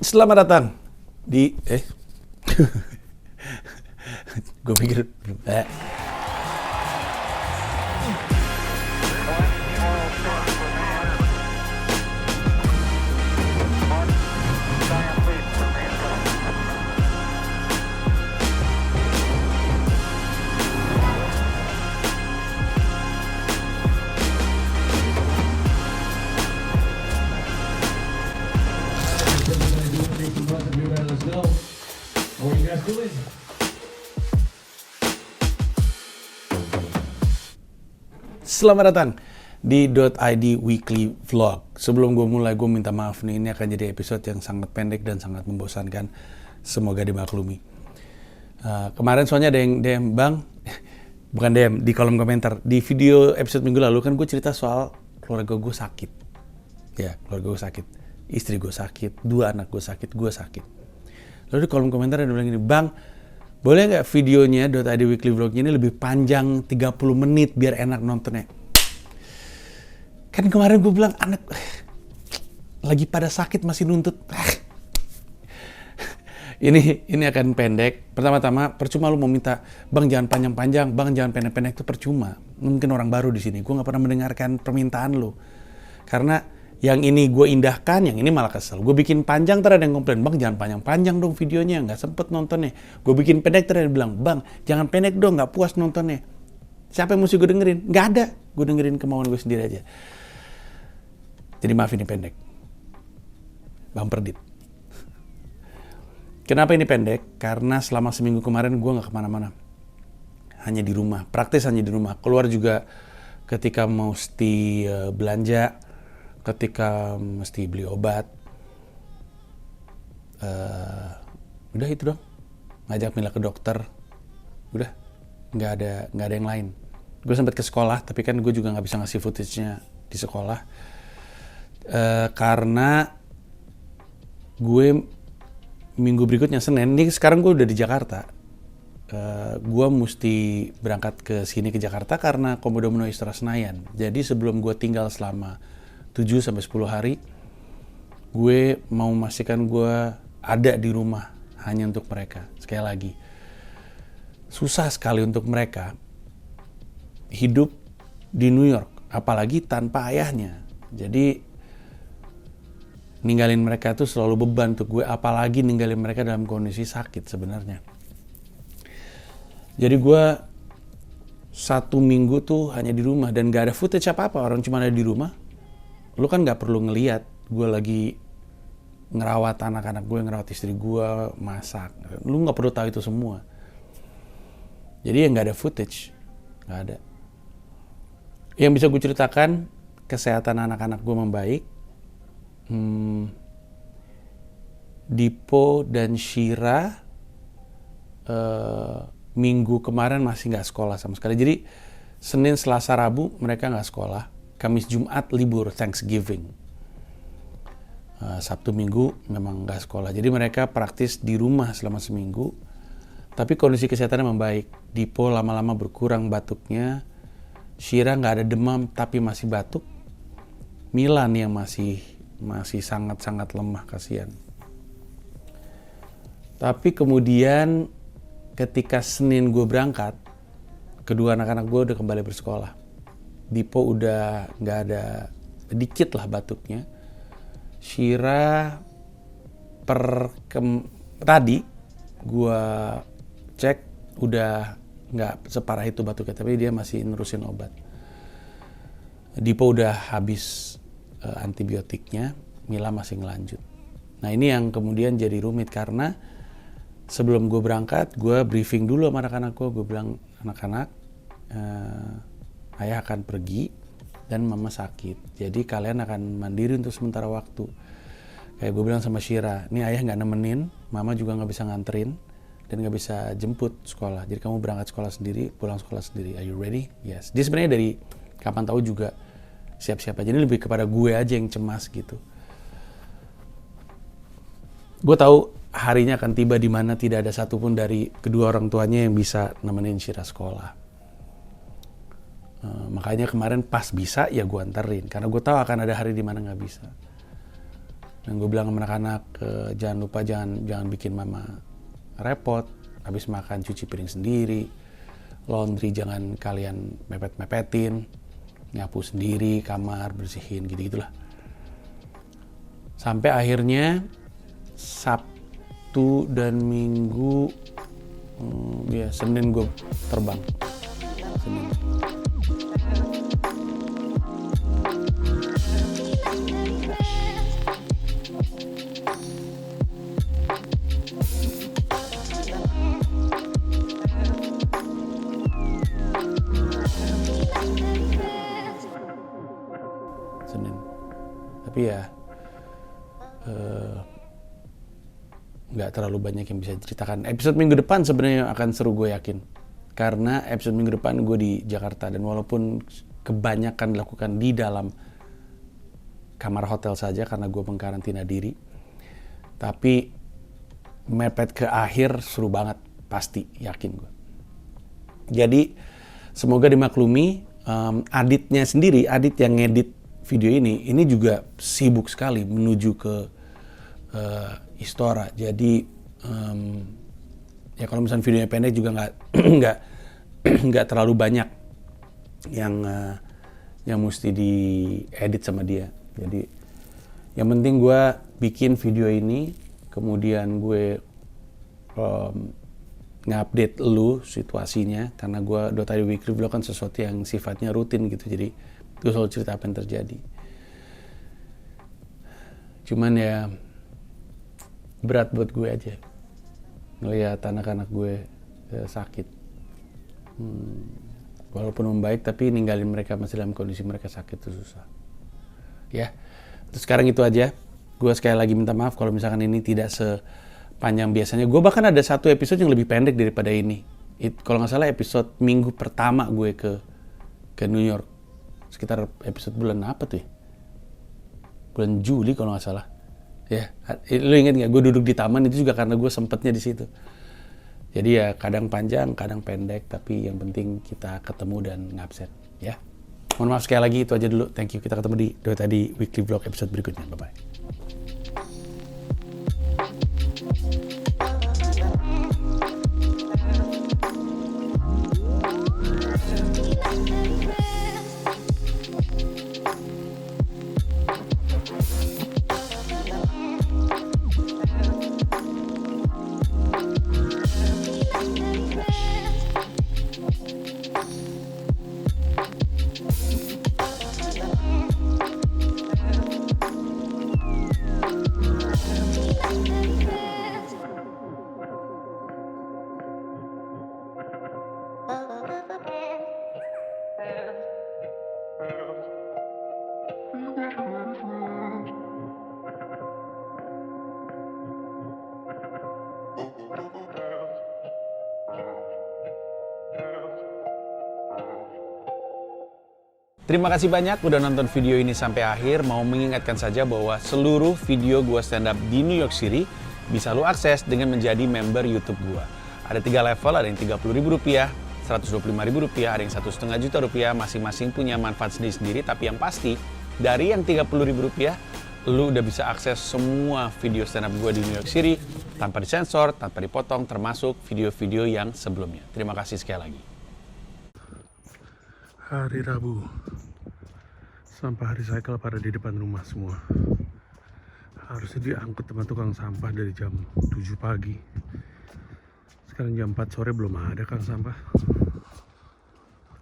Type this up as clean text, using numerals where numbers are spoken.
Selamat datang di gue pikir Selamat datang di .id Weekly Vlog. Sebelum gue mulai, gue minta maaf nih, ini akan jadi episode yang sangat pendek dan sangat membosankan. Semoga dimaklumi. Kemarin soalnya ada yang DM, Bang, bukan DM, di kolom komentar. Di video episode minggu lalu kan gue cerita soal keluarga gue sakit. Ya, keluarga gue sakit. Istri gue sakit, 2 anak gue sakit, gue sakit. Lalu di kolom komentar ada bilang gini, Bang, boleh nggak videonya .id Weekly Vlognya ini lebih panjang 30 menit biar enak nontonnya? Kan kemarin gue bilang anak lagi pada sakit masih nuntut. Ini akan pendek. Pertama-tama percuma lu mau minta, Bang jangan panjang-panjang, Bang jangan pendek-pendek, itu percuma. Mungkin orang baru di sini. Gue nggak pernah mendengarkan permintaan lu. Karena yang ini gue indahkan, yang ini malah kesel. Gue bikin panjang, terus ada yang komplain, Bang jangan panjang-panjang dong videonya, nggak sempet nontonnya. Gue bikin pendek, terus ada yang bilang, Bang jangan pendek dong, nggak puas nontonnya. Siapa yang mesti gue dengerin? Nggak ada. Gue dengerin kemauan gue sendiri aja. Jadi maaf ini pendek. Bang Perdit. Kenapa ini pendek? Karena selama seminggu kemarin gue nggak kemana-mana. Hanya di rumah. Praktis hanya di rumah. Keluar juga ketika mesti belanja, ketika mesti beli obat. Udah itu dong. Ngajak Mila ke dokter. Udah. Nggak ada yang lain. Gue sempat ke sekolah, tapi kan gue juga nggak bisa ngasih footage-nya di sekolah. Karena gue minggu berikutnya Senin, ini sekarang gue udah di Jakarta. Gue mesti berangkat ke sini ke Jakarta karena Komodo Menuju Istora Senayan. Jadi sebelum gue tinggal selama 7-10 hari, gue mau memastikan gue ada di rumah hanya untuk mereka. Sekali lagi, susah sekali untuk mereka hidup di New York, apalagi tanpa ayahnya. Jadi ninggalin mereka itu selalu beban untuk gue, apalagi ninggalin mereka dalam kondisi sakit sebenarnya. Jadi gue 1 minggu tuh hanya di rumah dan gak ada footage apa-apa, orang cuma ada di rumah. Lu kan gak perlu ngeliat gue lagi ngerawat anak-anak gue, ngerawat istri gue, masak. Lu gak perlu tahu itu semua. Jadi ya gak ada footage, gak ada. Yang bisa gue ceritakan, kesehatan anak-anak gue membaik. Dipo dan Shira minggu kemarin masih nggak sekolah sama sekali. Jadi Senin, Selasa, Rabu mereka nggak sekolah. Kamis, Jumat libur Thanksgiving. Sabtu, Minggu memang nggak sekolah. Jadi mereka praktis di rumah selama seminggu. Tapi kondisi kesehatannya membaik. Dipo lama-lama berkurang batuknya. Shira nggak ada demam tapi masih batuk. Milan yang masih sangat-sangat lemah, kasihan. Tapi kemudian ketika Senin gue berangkat, kedua anak-anak gue udah kembali bersekolah. Dipo udah nggak ada, dikit lah batuknya. Shira tadi gue cek udah nggak separah itu batuknya, tapi dia masih nerusin obat. Dipo udah habis antibiotiknya, Mila masih ngelanjut. Nah ini yang kemudian jadi rumit karena sebelum gue berangkat, gue briefing dulu sama anak-anak gue. Gue bilang, anak-anak, ayah akan pergi dan mama sakit. Jadi kalian akan mandiri untuk sementara waktu. Kayak gue bilang sama Shira, ini ayah gak nemenin, mama juga gak bisa nganterin dan gak bisa jemput sekolah. Jadi kamu berangkat sekolah sendiri, pulang sekolah sendiri. Are you ready? Yes. Dia sebenarnya dari kapan tahu juga siap-siap aja. Ini lebih kepada gue aja yang cemas gitu. Gue tahu harinya akan tiba di mana tidak ada satupun dari kedua orang tuanya yang bisa nemenin Shira sekolah. Makanya kemarin pas bisa ya gue anterin, karena gue tahu akan ada hari di mana nggak bisa. Dan gue bilang sama anak-anak, jangan lupa jangan bikin mama repot. Habis makan cuci piring sendiri, laundry jangan kalian mepet-mepetin, nyapu sendiri kamar, bersihin gitu-gitulah. Sampai akhirnya Sabtu dan Minggu, Senin gue terbang. Senin. Tapi ya nggak terlalu banyak yang bisa diceritakan. Episode minggu depan sebenarnya akan seru, gue yakin, karena episode minggu depan gue di Jakarta, dan walaupun kebanyakan dilakukan di dalam kamar hotel saja karena gue mengkarantina diri, tapi mepet ke akhir seru banget, pasti, yakin gue. Jadi semoga dimaklumi. Adit yang ngedit video ini juga sibuk sekali menuju ke Istora. Jadi ya kalau misalnya videonya pendek juga nggak terlalu banyak yang mesti diedit sama dia. Jadi yang penting gue bikin video ini, kemudian gue nge-update lu situasinya, karena gue .id Weekly Vlog kan sesuatu yang sifatnya rutin gitu, jadi gue selalu cerita apa yang terjadi. Cuman ya berat buat gue aja ngelihat anak-anak gue sakit. Walaupun membaik, tapi ninggalin mereka masih dalam kondisi mereka sakit itu susah. Ya, terus sekarang itu aja. Gue sekali lagi minta maaf kalau misalkan ini tidak sepanjang biasanya. Gue bahkan ada satu episode yang lebih pendek daripada ini. Kalau nggak salah episode minggu pertama gue ke New York. Sekitar episode bulan apa tuh ya? Bulan Juli kalau nggak salah. Ya, lu inget nggak? Gue duduk di taman itu juga karena gue sempetnya di situ. Jadi ya kadang panjang, kadang pendek, tapi yang penting kita ketemu dan ngabsen. Ya, mohon maaf sekali lagi, itu aja dulu. Thank you. Kita ketemu di .id Weekly Vlog episode berikutnya. Bye bye. Terima kasih banyak udah nonton video ini sampai akhir. Mau mengingatkan saja bahwa seluruh video gue stand up di New York City bisa lo akses dengan menjadi member YouTube gue. Ada 3 level, ada yang Rp30.000, Rp125.000, ada yang Rp1,5 juta, masing-masing punya manfaat sendiri-sendiri. Tapi yang pasti, dari yang Rp30.000, lo udah bisa akses semua video stand up gue di New York City tanpa disensor, tanpa dipotong, termasuk video-video yang sebelumnya. Terima kasih sekali lagi. Hari Rabu, sampah recycle pada di depan rumah semua. Harusnya diangkut teman tukang sampah dari jam 7 pagi. Sekarang jam 4 sore belum ada kang sampah.